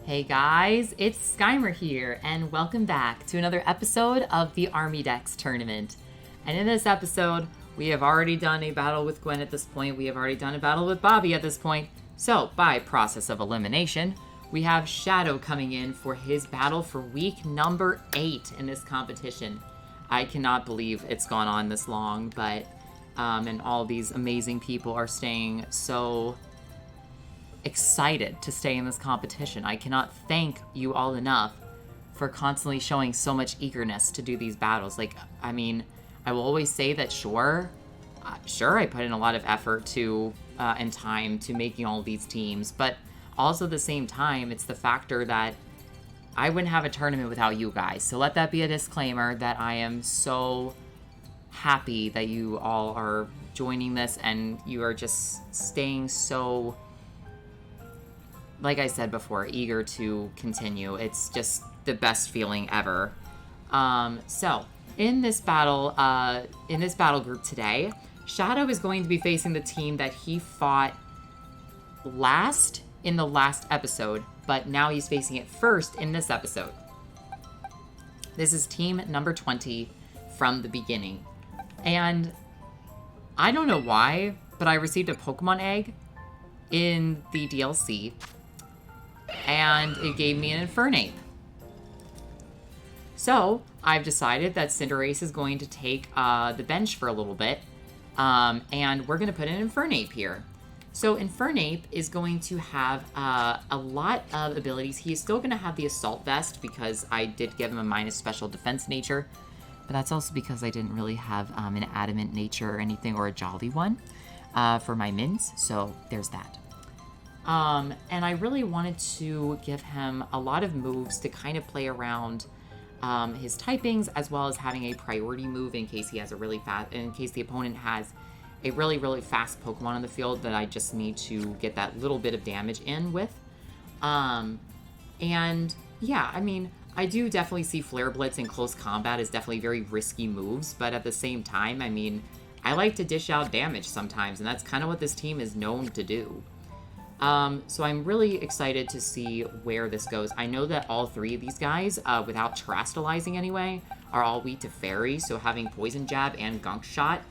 Hey guys, it's Skymer here, and welcome back to another episode of the Armidex Tournament. And in this episode, we have already done a battle with Gwen at this point, we have already done a battle with Bobbie at this point, so by process of elimination, we have Shadow coming in for his battle for week number 8 in this competition. I cannot believe it's gone on this long, but, and all these amazing people are staying so excited to stay in this competition. I cannot thank you all enough for constantly showing so much eagerness to do these battles. I will always say that sure, I put in a lot of effort to and time to making all these teams, but also at the same time, it's the factor that I wouldn't have a tournament without you guys. So let that be a disclaimer that I am so happy that you all are joining this and you are just staying so, like I said before, eager to continue. It's just the best feeling ever. So in this battle group today, Shadow is going to be facing the team that he fought last in the last episode, but now he's facing it first in this episode. This is team number 20 from the beginning. And I don't know why, but I received a Pokemon egg in the DLC, and it gave me an Infernape. So I've decided that Cinderace is going to take the bench for a little bit, and we're going to put an Infernape here. So Infernape is going to have a lot of abilities. He is still going to have the Assault Vest because I did give him a minus special defense nature, but that's also because I didn't really have an Adamant nature or anything, or a Jolly one for my mins, so there's that. And I really wanted to give him a lot of moves to kind of play around his typings, as well as having a priority move in case he has in case the opponent has a really, really fast Pokemon on the field that I just need to get that little bit of damage in with. And yeah, I do definitely see Flare Blitz in close combat as definitely very risky moves, but at the same time, I like to dish out damage sometimes, and that's kind of what this team is known to do. So I'm really excited to see where this goes. I know that all three of these guys, without terastallizing anyway, are all weak to Fairy, so having Poison Jab and Gunk Shot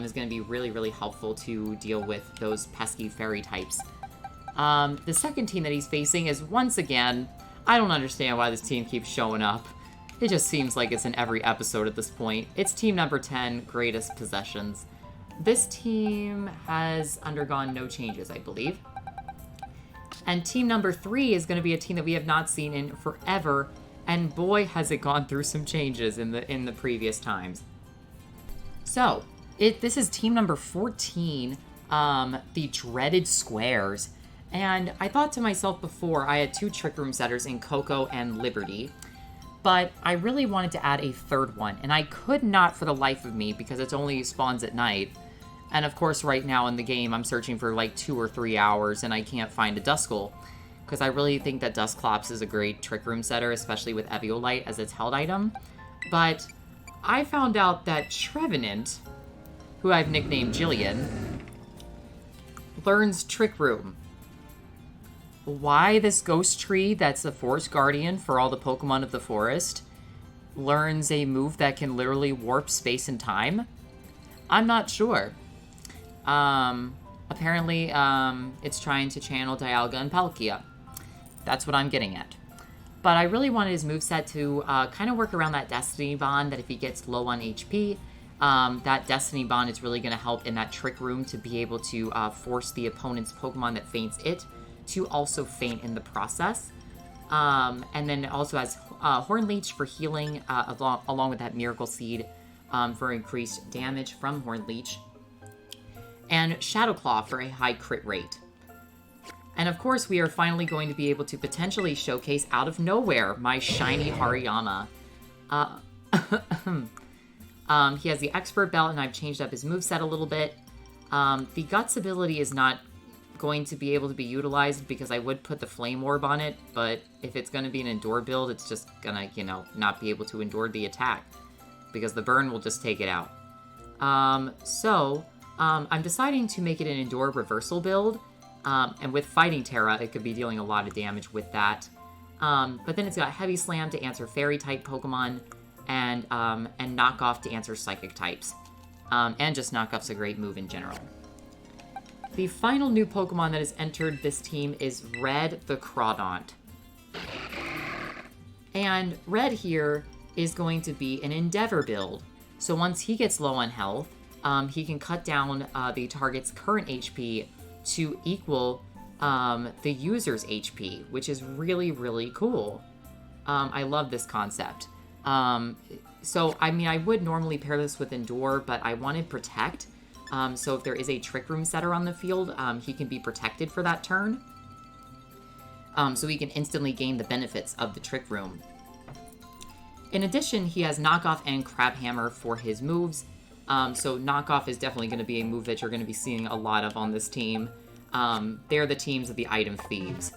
is going to be really, really helpful to deal with those pesky Fairy types. The second team that he's facing is, once again, I don't understand why this team keeps showing up. It just seems like it's in every episode at this point. It's team number 10, Greatest Possessions. This team has undergone no changes, I believe. And team number 3 is going to be a team that we have not seen in forever, and boy has it gone through some changes in the previous times. So, this is team number 14, the Dreaded Squares. And I thought to myself before, I had 2 Trick Room setters in Coco and Liberty, but I really wanted to add a third one, and I could not for the life of me because it only spawns at night. And of course, right now in the game, I'm searching for like 2 or 3 hours, and I can't find a Duskull, because I really think that Dusclops is a great Trick Room setter, especially with Eviolite as its held item. But I found out that Trevenant, who I've nicknamed Jillian, learns Trick Room. Why this Ghost Tree that's the Forest Guardian for all the Pokemon of the forest learns a move that can literally warp space and time, I'm not sure. Apparently, it's trying to channel Dialga and Palkia. That's what I'm getting at. But I really wanted his moveset to kind of work around that Destiny Bond, that if he gets low on HP, that Destiny Bond is really going to help in that Trick Room to be able to force the opponent's Pokemon that faints it to also faint in the process. And then it also has Horn Leech for healing, along with that Miracle Seed for increased damage from Horn Leech, and Shadow Claw for a high crit rate. And of course, we are finally going to be able to potentially showcase out of nowhere my shiny Hariyama. He has the Expert Belt, and I've changed up his moveset a little bit. The Guts ability is not going to be able to be utilized because I would put the Flame Orb on it, but if it's going to be an Endure build, it's just gonna, not be able to endure the attack, because the burn will just take it out. I'm deciding to make it an Endure reversal build, and with Fighting Terra, it could be dealing a lot of damage with that. But then it's got Heavy Slam to answer Fairy-type Pokemon, and Knock Off to answer Psychic types. And just Knock Off's a great move in general. The final new Pokemon that has entered this team is Red the Crawdaunt. And Red here is going to be an Endeavor build. So once he gets low on health, he can cut down the target's current HP to equal the user's HP, which is really, really cool. I love this concept. So, I mean, I would normally pair this with Endure, but I wanted Protect. So if there is a Trick Room setter on the field, he can be protected for that turn. So he can instantly gain the benefits of the Trick Room. In addition, he has Knockoff and Crabhammer for his moves. So Knockoff is definitely going to be a move that you're going to be seeing a lot of on this team. They're the teams of the Item Thieves.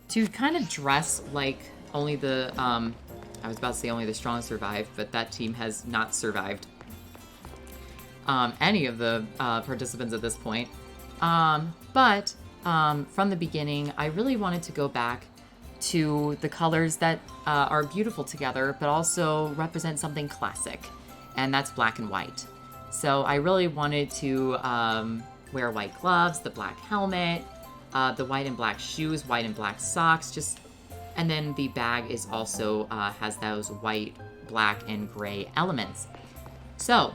To kind of dress like only the, I was about to say only the strong survive, but that team has not survived any of the participants at this point. But from the beginning, I really wanted to go back to the colors that are beautiful together, but also represent something classic, and that's black and white. So I really wanted to wear white gloves, the black helmet, the white and black shoes, white and black socks, and then the bag is also has those white, black, and gray elements. So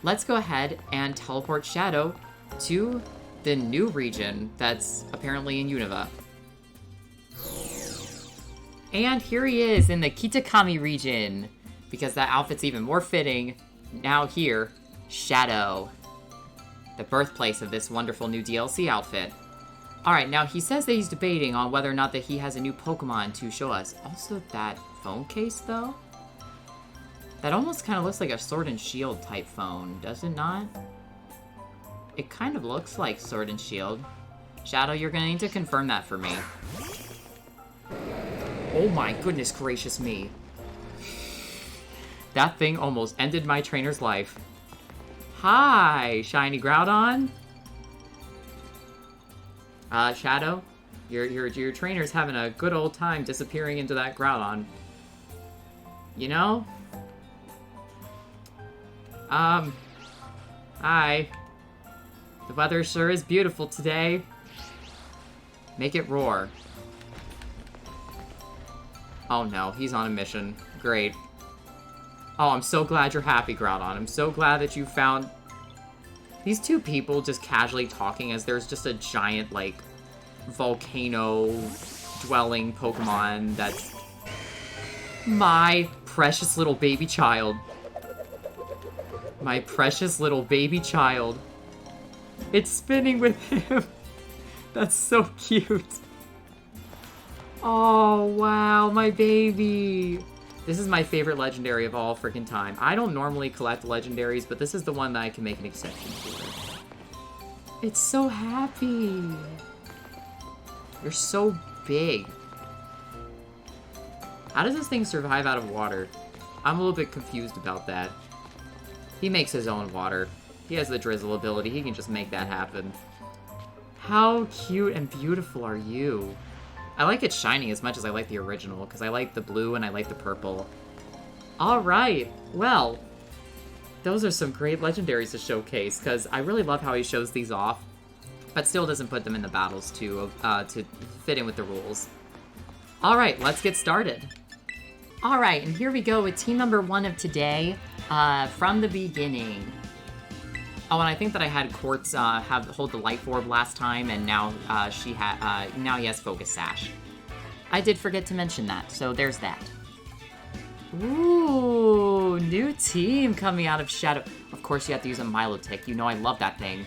let's go ahead and teleport Shadow to the new region that's apparently in Unova. And here he is in the Kitakami region, because that outfit's even more fitting. Now here, Shadow, the birthplace of this wonderful new DLC outfit. Alright, now he says that he's debating on whether or not that he has a new Pokemon to show us. Also, that phone case, though? That almost kind of looks like a Sword and Shield type phone, does it not? It kind of looks like Sword and Shield. Shadow, you're gonna need to confirm that for me. Oh my goodness gracious me. That thing almost ended my trainer's life. Hi, Shiny Groudon. Shadow, your trainer's having a good old time disappearing into that Groudon. You know? Hi. The weather sure is beautiful today. Make it roar. Oh no, he's on a mission. Great. Oh, I'm so glad you're happy, Groudon. I'm so glad that you found... These two people just casually talking as there's just a giant, like, volcano-dwelling Pokemon that's... My precious little baby child. My precious little baby child. It's spinning with him. That's so cute. Oh, wow, my baby. This is my favorite legendary of all freaking time. I don't normally collect legendaries, but this is the one that I can make an exception for. It's so happy. You're so big. How does this thing survive out of water? I'm a little bit confused about that. He makes his own water. He has the drizzle ability. He can just make that happen. How cute and beautiful are you? I like it shiny as much as I like the original, because I like the blue and I like the purple. Alright, well, those are some great legendaries to showcase, because I really love how he shows these off, but still doesn't put them in the battles to fit in with the rules. Alright, let's get started. Alright, and here we go with team number 1 of today, from the beginning. Oh, and I think that I had Quartz hold the Light Orb last time, and now now he has Focus Sash. I did forget to mention that, so there's that. Ooh, new team coming out of Shadow. Of course, you have to use a Milotic. You know I love that thing.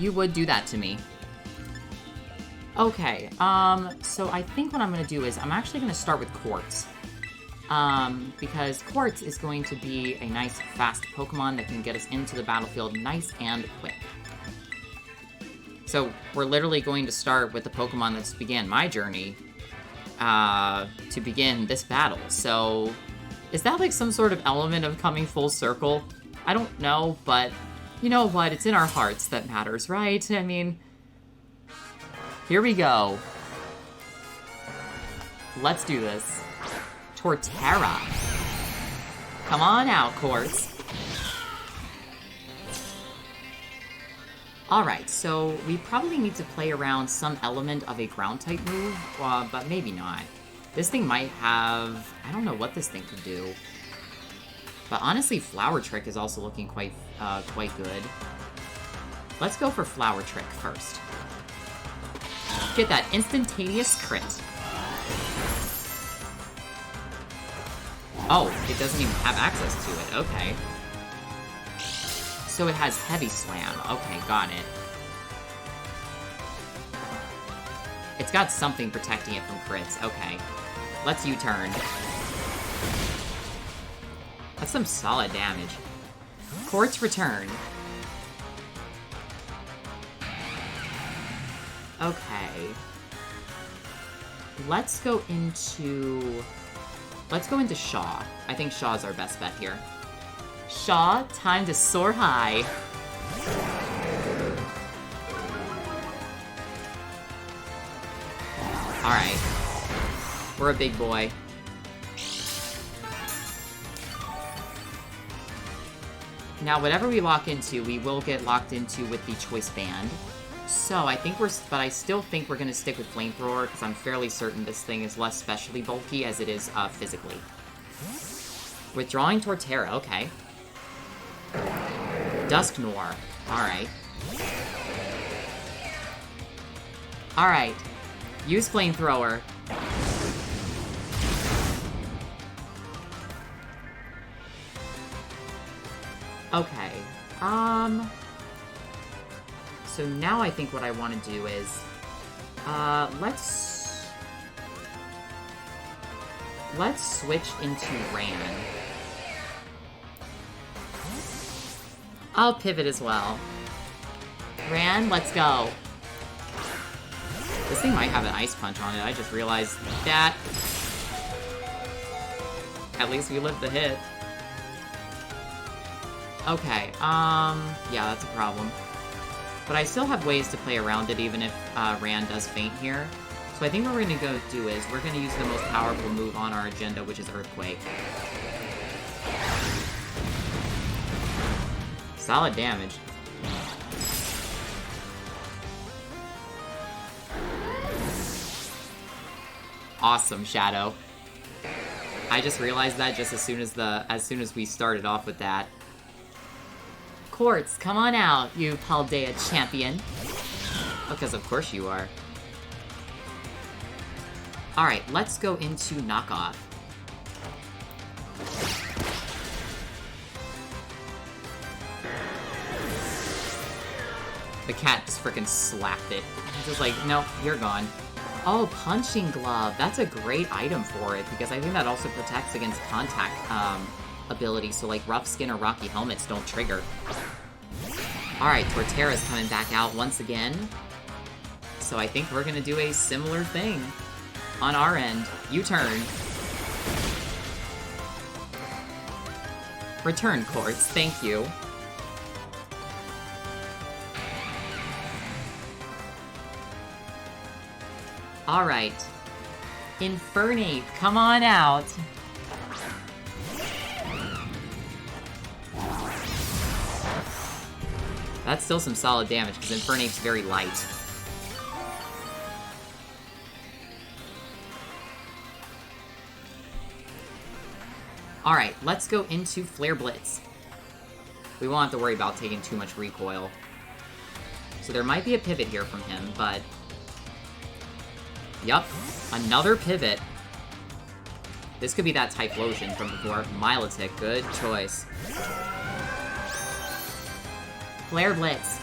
You would do that to me. Okay, so I think what I'm going to do is I'm actually going to start with Quartz. Because Quartz is going to be a nice, fast Pokemon that can get us into the battlefield nice and quick. So, we're literally going to start with the Pokemon that's began my journey, to begin this battle. So, is that like some sort of element of coming full circle? I don't know, but you know what? It's in our hearts that matters, right? I mean, Here we go. Let's do this. Torterra. Come on out, Quartz. Alright, so we probably need to play around some element of a ground-type move, but maybe not. This thing might have... I don't know what this thing could do. But honestly, Flower Trick is also looking quite good. Let's go for Flower Trick first. Get that instantaneous crit. Oh, it doesn't even have access to it. Okay. So it has Heavy Slam. Okay, got it. It's got something protecting it from crits. Okay. Let's U-turn. That's some solid damage. Quartz Return. Okay. Let's go into Shaw. I think Shaw's our best bet here. Shaw, time to soar high. Alright. We're a big boy. Now, whatever we lock into, we will get locked into with the Choice Band. So, but I still think we're gonna stick with Flamethrower, because I'm fairly certain this thing is less specially bulky as it is, physically. Withdrawing Torterra, okay. Dusknoir, alright. Alright. Use Flamethrower. Okay. So now I think what I want to do is, let's switch into Ran. I'll pivot as well. Ran, let's go. This thing might have an Ice Punch on it, I just realized that. At least we lived the hit. Okay, yeah, that's a problem. But I still have ways to play around it even if Ran does faint here. So I think what we're going to go do is we're going to use the most powerful move on our agenda, which is Earthquake. Solid damage. Awesome, Shadow. I just realized that just as soon as we started off with that. Quartz, come on out, you Paldea champion. Because of course you are. Alright, let's go into Knockoff. The cat just freaking slapped it. It's just like, nope, you're gone. Oh, Punching Glove. That's a great item for it, because I think that also protects against contact ability, so like Rough Skin or Rocky Helmets don't trigger. Alright, Torterra's coming back out once again. So I think we're gonna do a similar thing on our end. U-turn. Return Quartz, thank you. Alright. Infernape, come on out. That's still some solid damage, because Infernape's very light. Alright, let's go into Flare Blitz. We won't have to worry about taking too much recoil. So there might be a pivot here from him, but... Yup, another pivot. This could be that Typhlosion from before. Milotic, good choice. Flare Blitz.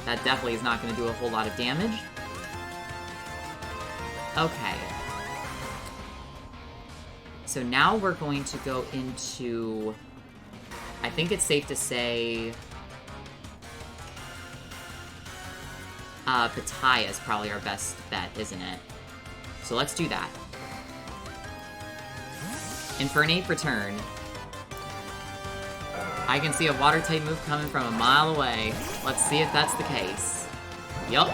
That definitely is not going to do a whole lot of damage. Okay. So now we're going to go into... I think it's safe to say... Pitaya is probably our best bet, isn't it? So let's do that. Infernape, return. I can see a water-type move coming from a mile away. Let's see if that's the case. Yup.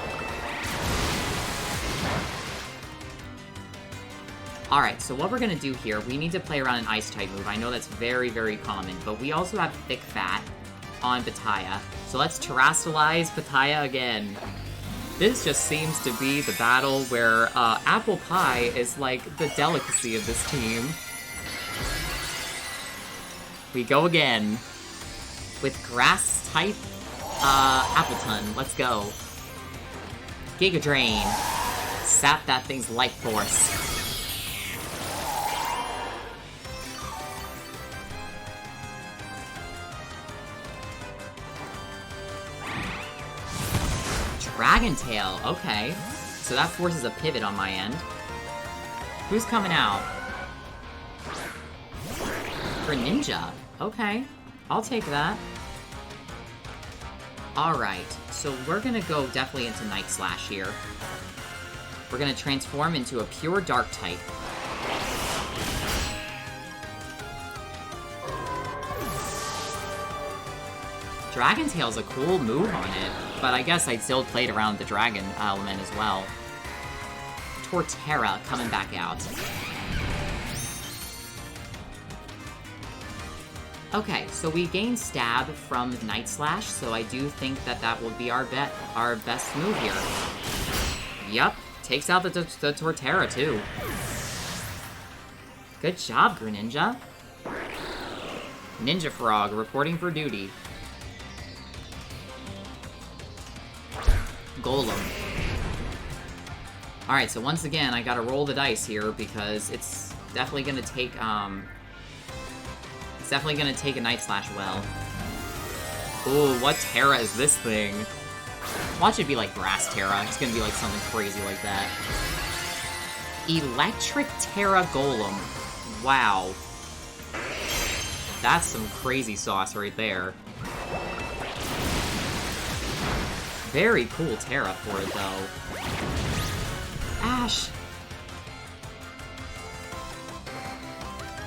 Alright, so what we're gonna do here, we need to play around an Ice-type move. I know that's very, very common, but we also have Thick Fat on Bataya. So let's Terrasilize Bataya again. This just seems to be the battle where Apple Pie is like the delicacy of this team. We go again with Grass-type Appleton. Let's go. Giga Drain. Sap that thing's life force. Dragon Tail, okay. So that forces a pivot on my end. Who's coming out? Greninja, okay. I'll take that. Alright, so we're gonna go definitely into Night Slash here. We're gonna transform into a pure Dark type. Dragon Tail's a cool move on it, but I guess I still played around the Dragon element as well. Torterra coming back out. Okay, so we gained Stab from Night Slash, so I do think that that will be our best move here. Yup, takes out the Torterra too. Good job, Greninja. Ninja Frog reporting for duty. Golem. Alright, so once again, I gotta roll the dice here because it's definitely gonna take, it's definitely gonna take a Night Slash well. Ooh, what Terra is this thing? Watch it be like Grass Terra. It's gonna be like something crazy like that. Electric Terra Golem. Wow. That's some crazy sauce right there. Very cool Terra for it, though. Ash!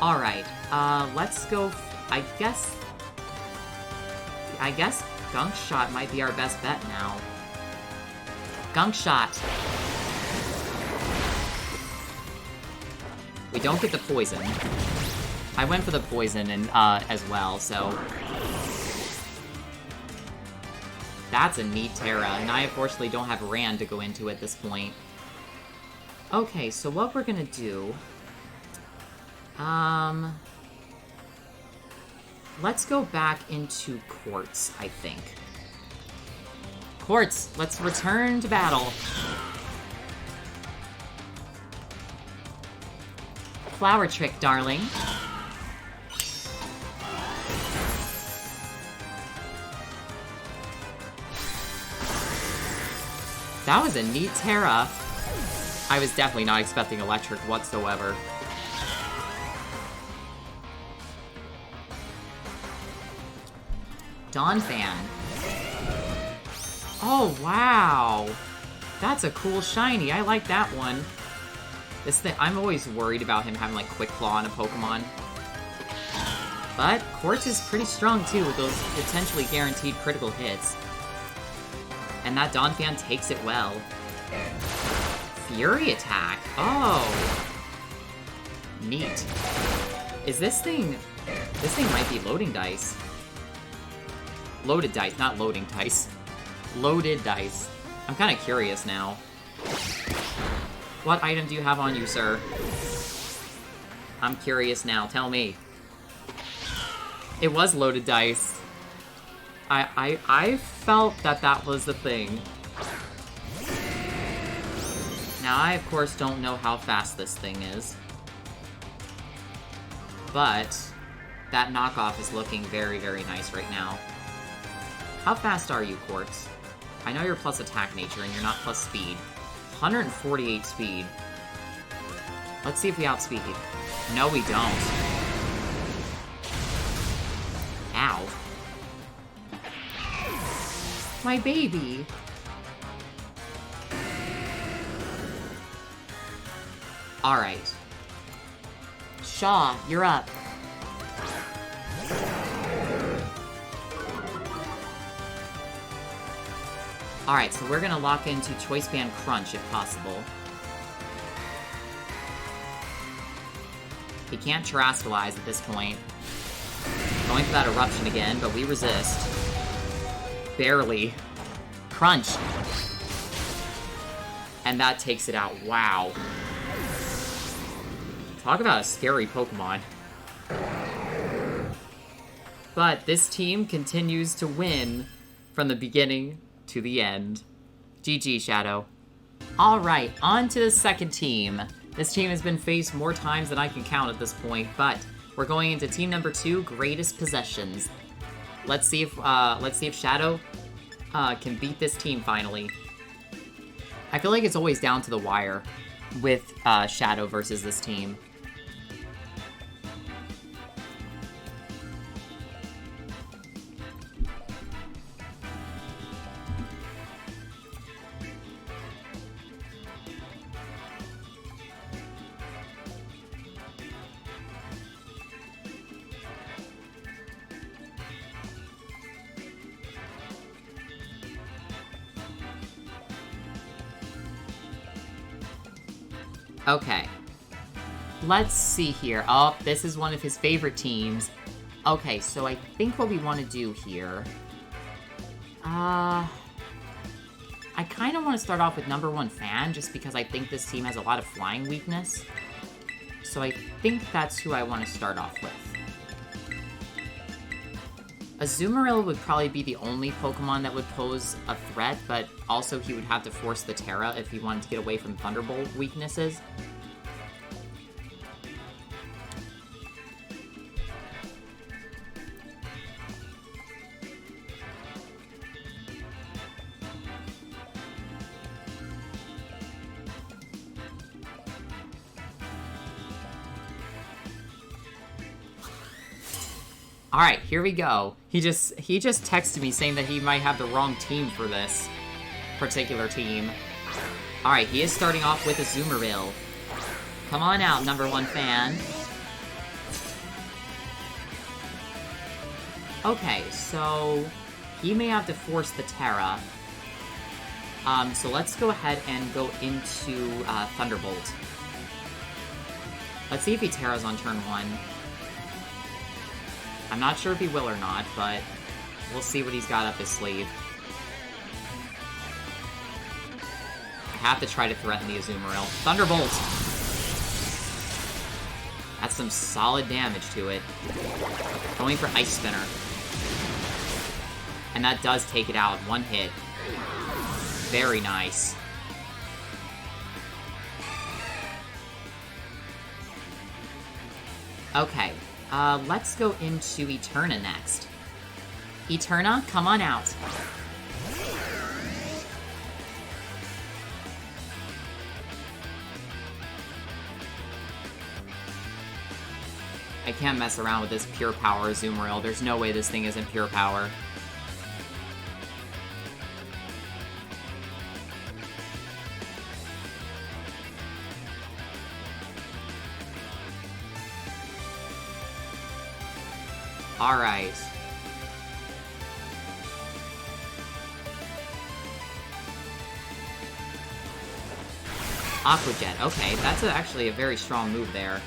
Alright, let's go... I guess Gunk Shot might be our best bet now. Gunk Shot! We don't get the poison. I went for the poison and as well, so... That's a neat Terra, and I unfortunately don't have Rand to go into at this point. Okay, so what we're gonna do... Let's go back into Quartz, I think. Quartz, let's return to battle. Flower Trick, darling. That was a neat Terra. I was definitely not expecting electric whatsoever. Donphan. Oh, wow. That's a cool shiny. I like that one. This thing, I'm always worried about him having, like, Quick Claw on a Pokemon. But Quartz is pretty strong, too, with those potentially guaranteed critical hits. And that Donphan takes it well. Fury Attack. Oh. Neat. Is this thing... This thing might be loading dice. Loaded dice, not loading dice. Loaded dice. I'm kind of curious now. What item do you have on you, sir? I'm curious now. Tell me. It was loaded dice. I felt that that was the thing. Now, I, of course, don't know how fast this thing is. But that knockoff is looking very, very nice right now. How fast are you, Quartz? I know you're plus attack nature and you're not plus speed. 148 speed. Let's see if we outspeed. No, we don't. Ow. My baby. Alright. Shaw, you're up. Alright, so we're gonna lock into Choice Band Crunch if possible. He can't Terastallize at this point. Going for that Eruption again, but we resist. Barely. Crunch! And that takes it out. Wow. Talk about a scary Pokemon. But this team continues to win from the beginning to the end. GG, Shadow. Alright, on to the second team. This team has been faced more times than I can count at this point, but we're going into team number 2, Greatest Possessions. Let's see if Shadow can beat this team finally. I feel like it's always down to the wire with Shadow versus this team. Okay. Let's see here. Oh, this is one of his favorite teams. Okay, so I think what we want to do here... I kind of want to start off with number 1 Fan, just because I think this team has a lot of flying weakness. So I think that's who I want to start off with. Azumarill would probably be the only Pokemon that would pose a threat, but also he would have to force the Terra if he wanted to get away from Thunderbolt weaknesses. Alright, here we go. He just texted me saying that he might have the wrong team for this particular team. Alright, he is starting off with Azumarill. Come on out, number 1 Fan. Okay, so he may have to force the Terra. So let's go ahead and go into Thunderbolt. Let's see if he Terras on turn 1. I'm not sure if he will or not, but we'll see what he's got up his sleeve. I have to try to threaten the Azumarill. Thunderbolt! That's some solid damage to it. Going for Ice Spinner. And that does take it out. 1 hit. Very nice. Okay. Let's go into Eterna next. Eterna, come on out. I can't mess around with this Pure Power Azumarill. There's no way this thing isn't Pure Power. Alright. Aqua Jet. Okay, that's actually a very strong move there.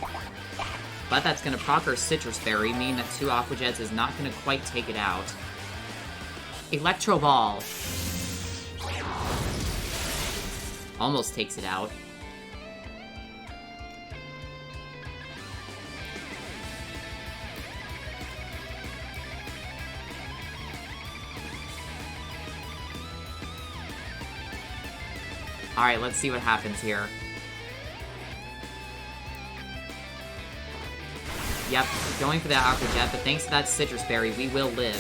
But that's going to proc her Citrus Berry, meaning that 2 Aqua Jets is not going to quite take it out. Electro Ball. Almost takes it out. Alright, let's see what happens here. Yep, going for that Aqua Jet, but thanks to that Citrus Berry, we will live.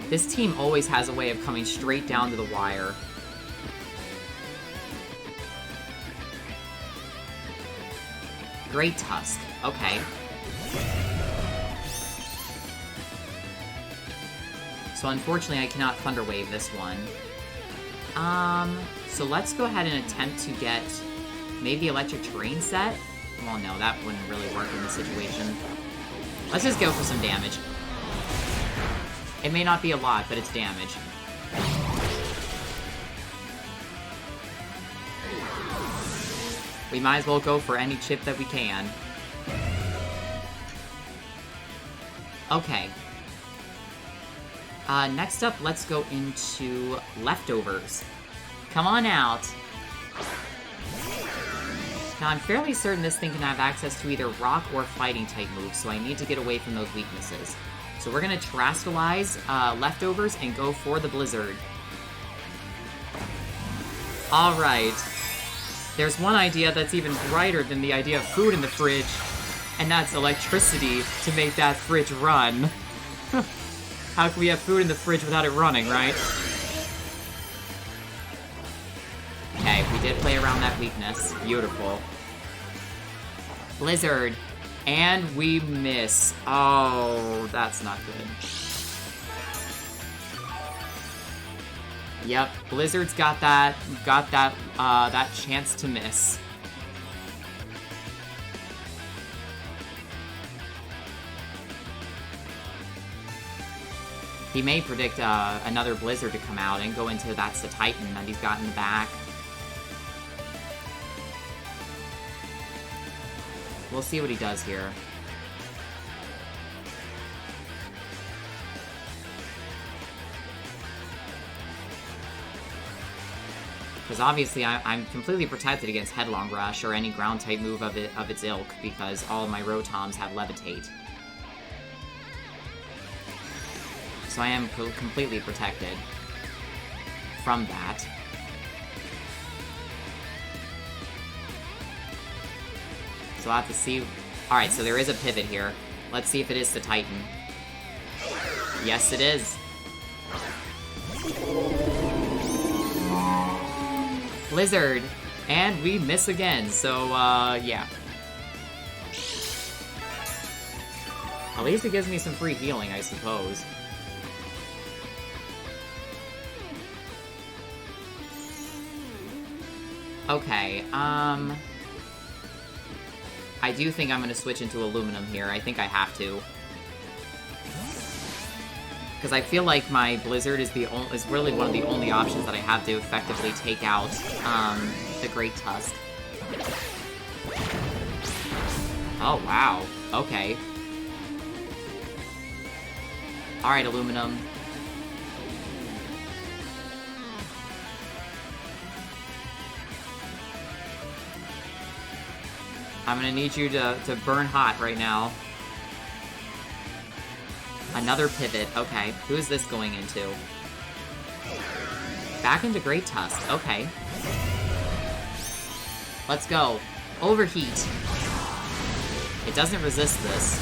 This team always has a way of coming straight down to the wire. Great Tusk. Okay. So unfortunately, I cannot Thunder Wave this one. So let's go ahead and attempt to get maybe Electric Terrain set. Well, no, that wouldn't really work in this situation. Let's just go for some damage. It may not be a lot, but it's damage. We might as well go for any chip that we can. Okay. Next up, let's go into Leftovers. Come on out. Now, I'm fairly certain this thing can have access to either rock or fighting type moves, so I need to get away from those weaknesses. So we're going to Terastallize Leftovers and go for the Blizzard. Alright. There's one idea that's even brighter than the idea of food in the fridge, and that's electricity to make that fridge run. How can we have food in the fridge without it running, right? Okay, we did play around that weakness. Beautiful. Blizzard. And we miss. Oh, that's not good. Yep, Blizzard's got that chance to miss. He may predict another Blizzard to come out and go into that's the Titan that he's got in the back. We'll see what he does here. Because obviously I'm completely protected against Headlong Rush or any ground-type move of its ilk, because all of my Rotoms have Levitate. So I am completely protected from that. So I'll have to see... Alright, so there is a pivot here. Let's see if it is the Titan. Yes, it is. Blizzard. And we miss again, so, yeah. At least it gives me some free healing, I suppose. Okay, I do think I'm going to switch into Aluminum here. I think I have to. Because I feel like my Blizzard is really one of the only options that I have to effectively take out the Great Tusk. Oh, wow. Okay. Alright, Aluminum. I'm gonna need you to burn hot right now. Another pivot. Okay. Who is this going into? Back into Great Tusk. Okay. Let's go. Overheat. It doesn't resist this.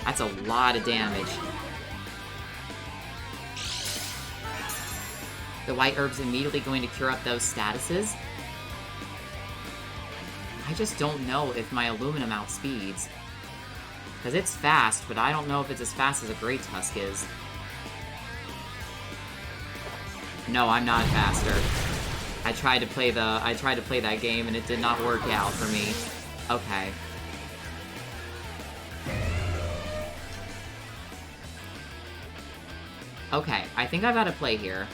That's a lot of damage. The White Herb's immediately going to cure up those statuses. I just don't know if my Aluminum outspeeds. Because it's fast, but I don't know if it's as fast as a Great Tusk is. No, I'm not faster. I tried to play that game and it did not work out for me. Okay. Okay, I think I've got a play here.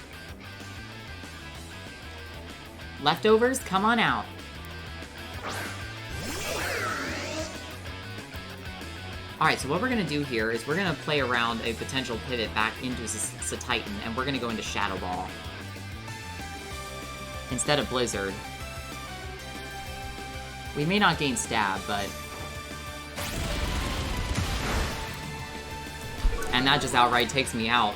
Leftovers, come on out. Alright, so what we're going to do here is we're going to play around a potential pivot back into Titan, and we're going to go into Shadow Ball. Instead of Blizzard. We may not gain Stab, but... And that just outright takes me out.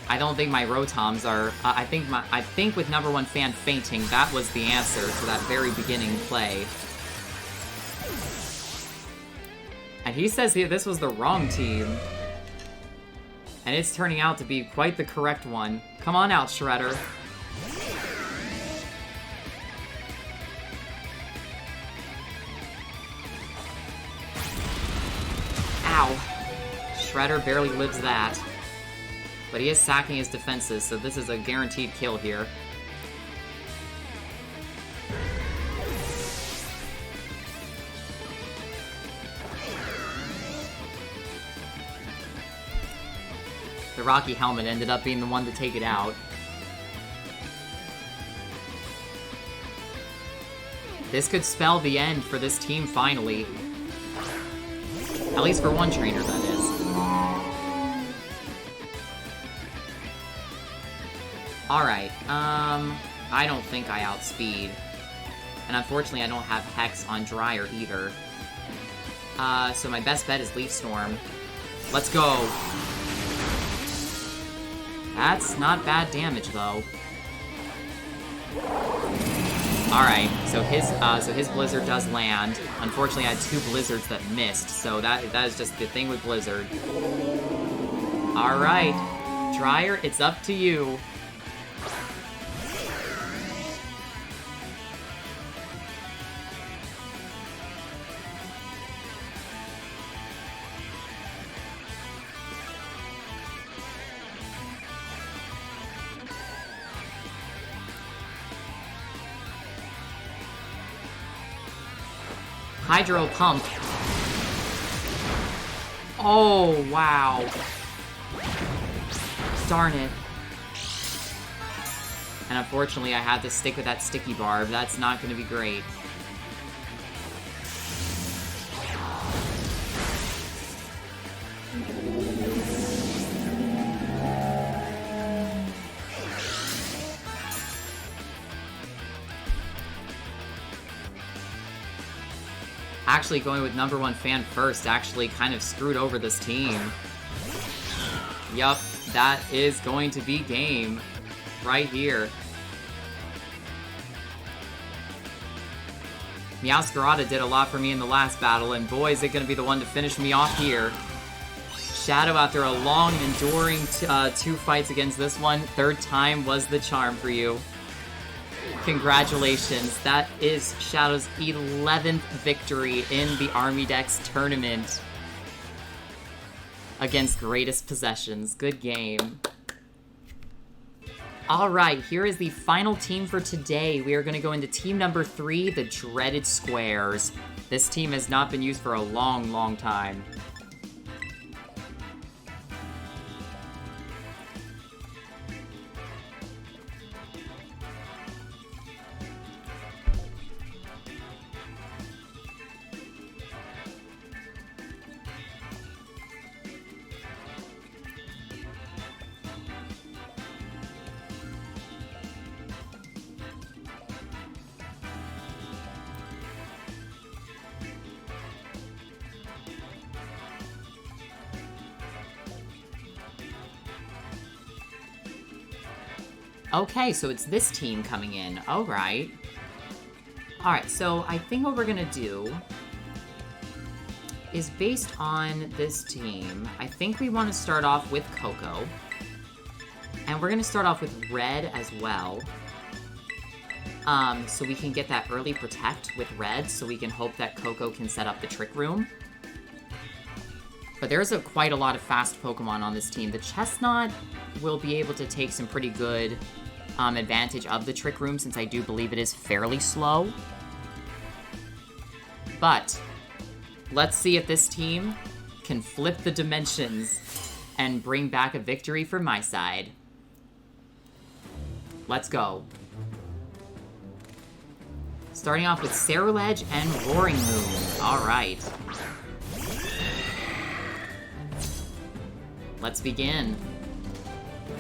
I don't think my Rotoms are... I think with number one fan fainting, that was the answer to that very beginning play. And he says here this was the wrong team. And it's turning out to be quite the correct one. Come on out, Shredder. Ow. Shredder barely lives that. But he is sacking his defenses, so this is a guaranteed kill here. The Rocky Helmet ended up being the one to take it out. This could spell the end for this team, finally. At least for one trainer, that is. Alright, I don't think I outspeed. And unfortunately, I don't have Hex on Dryer either. So my best bet is Leaf Storm. Let's go! That's not bad damage, though. Alright, so his Blizzard does land. Unfortunately, I had 2 Blizzards that missed, so that is just the thing with Blizzard. Alright, Dryer, it's up to you. Hydro Pump. Oh, wow. Darn it. And unfortunately, I had to stick with that Sticky Barb. That's not going to be great. Actually, going with #1 fan first actually kind of screwed over this team. Yup, that is going to be game right here. Meowscarada did a lot for me in the last battle, and boy, is it going to be the one to finish me off here. Shadow, after a long, enduring 2 fights against this one, 3rd time was the charm for you. Congratulations, that is Shadow's 11th victory in the Armidex Tournament against Greatest Possessions. Good game. Alright, here is the final team for today. We are going to go into team number 3, the Dreaded Squares. This team has not been used for a long, long time. Okay, so it's this team coming in. Alright. Alright, so I think what we're gonna do is based on this team, I think we want to start off with Coco. And we're gonna start off with Red as well. So we can get that early protect with Red, so we can hope that Coco can set up the Trick Room. But there's quite a lot of fast Pokemon on this team. The Chestnut will be able to take some pretty good advantage of the Trick Room, since I do believe it is fairly slow. But let's see if this team can flip the dimensions and bring back a victory for my side. Let's go. Starting off with Ceruledge and Roaring Moon. Alright. Let's begin.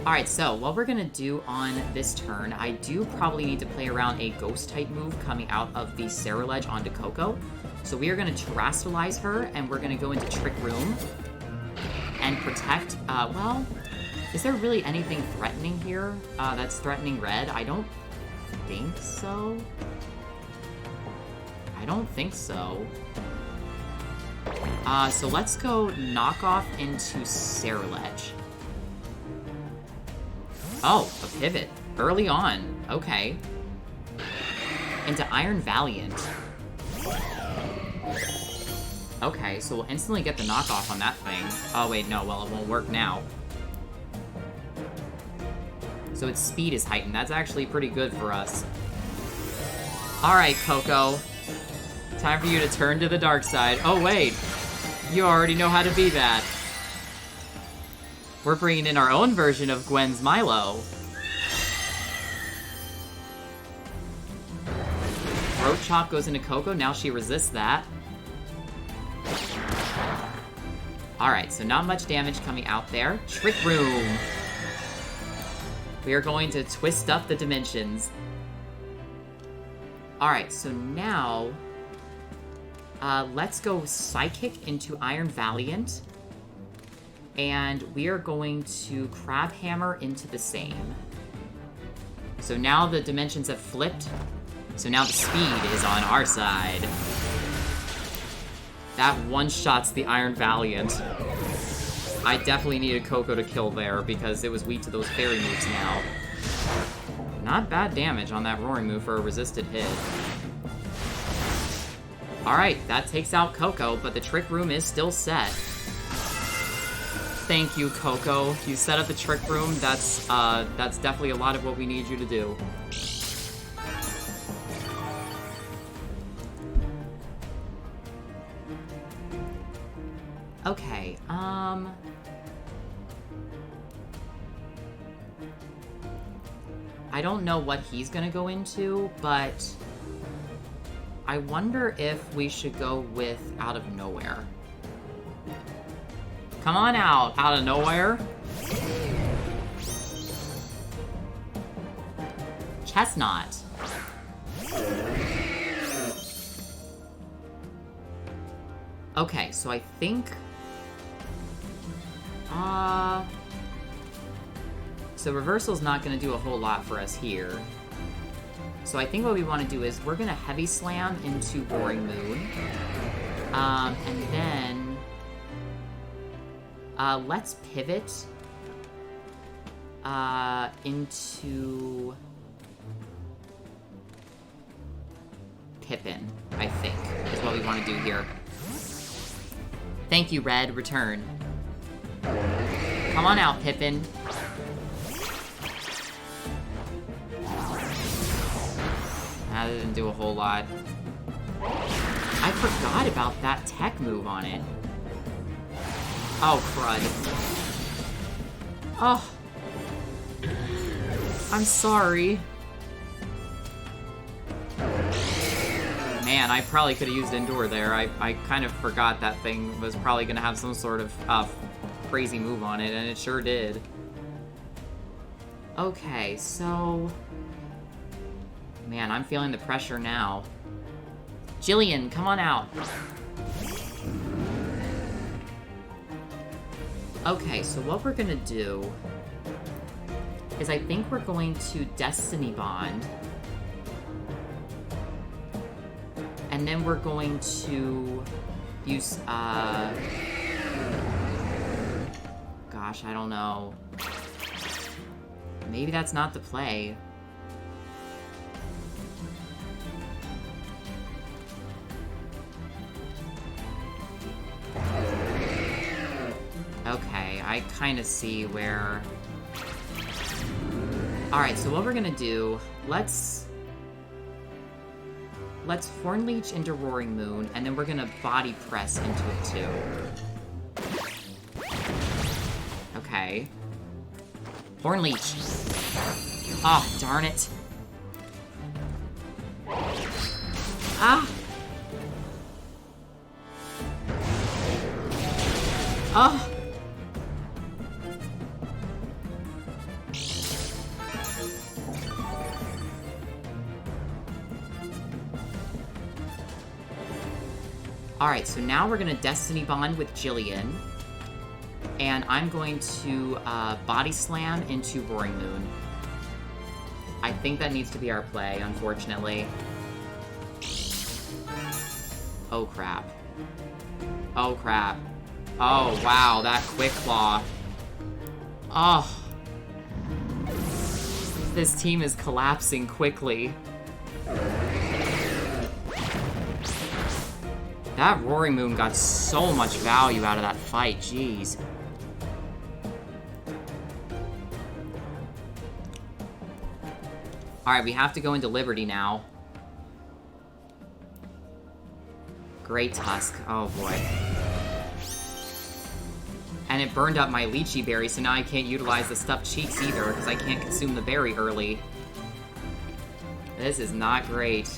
Alright, so what we're gonna do on this turn, I do probably need to play around a Ghost-type move coming out of the Ceruledge onto Coco. So we are gonna Terastallize her, and we're gonna go into Trick Room and protect. Well, is there really anything threatening here that's threatening Red? I don't think so. I don't think so. So let's go Knock Off into Ceruledge. Oh, a pivot. Early on. Okay. Into Iron Valiant. Okay, so we'll instantly get the knockoff on that thing. Oh, wait, no. Well, it won't work now. So its speed is heightened. That's actually pretty good for us. Alright, Coco. Time for you to turn to the dark side. Oh, wait. You already know how to be that. We're bringing in our own version of Gwen's Milo. Throat Chop goes into Coco. Now she resists that. Alright, so not much damage coming out there. Trick Room. We are going to twist up the dimensions. Alright, so now... let's go Psychic into Iron Valiant. And we are going to Crab Hammer into the same. So now the dimensions have flipped. So now the speed is on our side. That one-shots the Iron Valiant. I definitely needed Coco to kill there because it was weak to those fairy moves now. Not bad damage on that Roaring move for a resisted hit. Alright, that takes out Coco, but the Trick Room is still set. Thank you, Coco. You set up the Trick Room. That's definitely a lot of what we need you to do. Okay, I don't know what he's gonna go into, but I wonder if we should go with Out of Nowhere. Come on out of nowhere. Chestnut. Okay, so I think... So Reversal's not going to do a whole lot for us here. So I think what we want to do is we're going to Heavy Slam into Roaring Moon. And then... let's pivot... into... Pippin, I think, is what we want to do here. Thank you, Red. Return. Come on out, Pippin. That didn't do a whole lot. I forgot about that tech move on it. Oh, crud. Oh. I'm sorry. Man, I probably could have used Endure there. I kind of forgot that thing was probably going to have some sort of crazy move on it, and it sure did. Okay, so... Man, I'm feeling the pressure now. Jillian, come on out. Okay, so what we're gonna do is I think we're going to Destiny Bond. And then we're going to use, gosh, I don't know. Maybe that's not the play. Okay, I kind of see where... Alright, so what we're gonna do, let's Horn Leech into Roaring Moon, and then we're gonna Body Press into it too. Okay. Horn Leech. Oh, darn it. Ah! Oh! Alright, so now we're gonna Destiny Bond with Jillian. And I'm going to Body Slam into Roaring Moon. I think that needs to be our play, unfortunately. Oh, crap. Oh, crap. Oh, wow, that Quick Claw. Oh. This team is collapsing quickly. That Roaring Moon got so much value out of that fight, jeez. Alright, we have to go into Liberty now. Great Tusk. Oh boy. And it burned up my Lychee Berry, so now I can't utilize the Stuffed Cheeks either, because I can't consume the berry early. This is not great.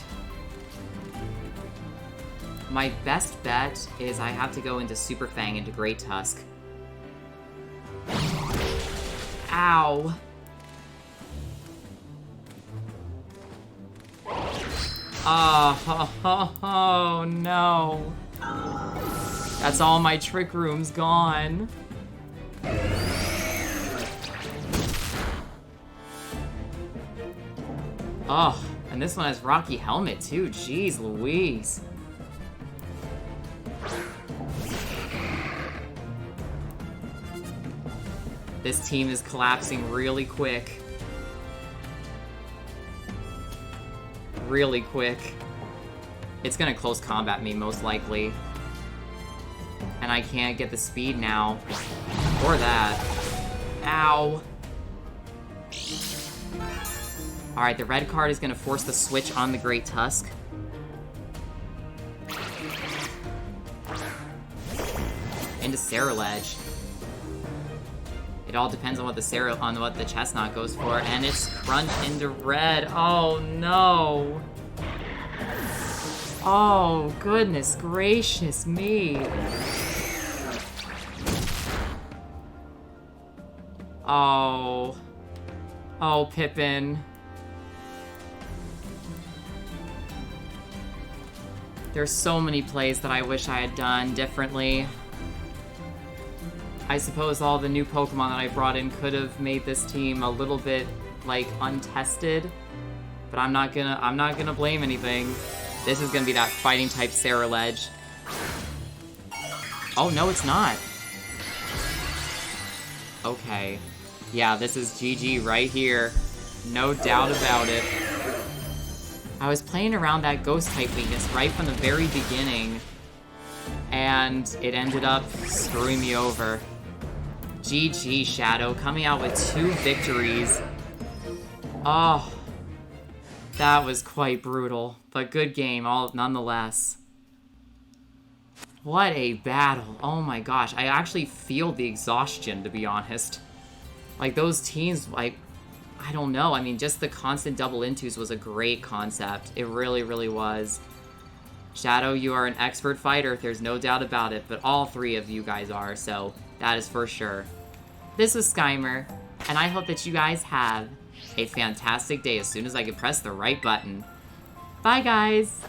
My best bet is I have to go into Super Fang into Great Tusk. Ow. Oh, no. That's all my Trick Room's gone. Oh, and this one has Rocky Helmet too. Jeez Louise. This team is collapsing really quick. Really quick. It's gonna close combat me, most likely. And I can't get the speed now. Or that. Ow. Alright, the red card is gonna force the switch on the Great Tusk. Into Ceruledge. It all depends on what the Chestnut goes for, and it's Crunch into red. Oh no! Oh goodness gracious me! Oh, oh Pippin. There's so many plays that I wish I had done differently. I suppose all the new Pokemon that I brought in could have made this team a little bit, like, untested. But I'm not gonna blame anything. This is gonna be that fighting type Ceruledge. Oh, no, it's not. Okay. Yeah, this is GG right here. No doubt about it. I was playing around that Ghost type weakness right from the very beginning. And it ended up screwing me over. GG, Shadow, coming out with 2 victories. Oh, that was quite brutal, but good game, nonetheless. What a battle. Oh my gosh, I actually feel the exhaustion, to be honest. Like, those teams, like, I don't know. I mean, just the constant double intos was a great concept. It really, really was. Shadow, you are an expert fighter, there's no doubt about it, but all 3 of you guys are, so that is for sure. This was Skymer, and I hope that you guys have a fantastic day as soon as I can press the right button. Bye, guys!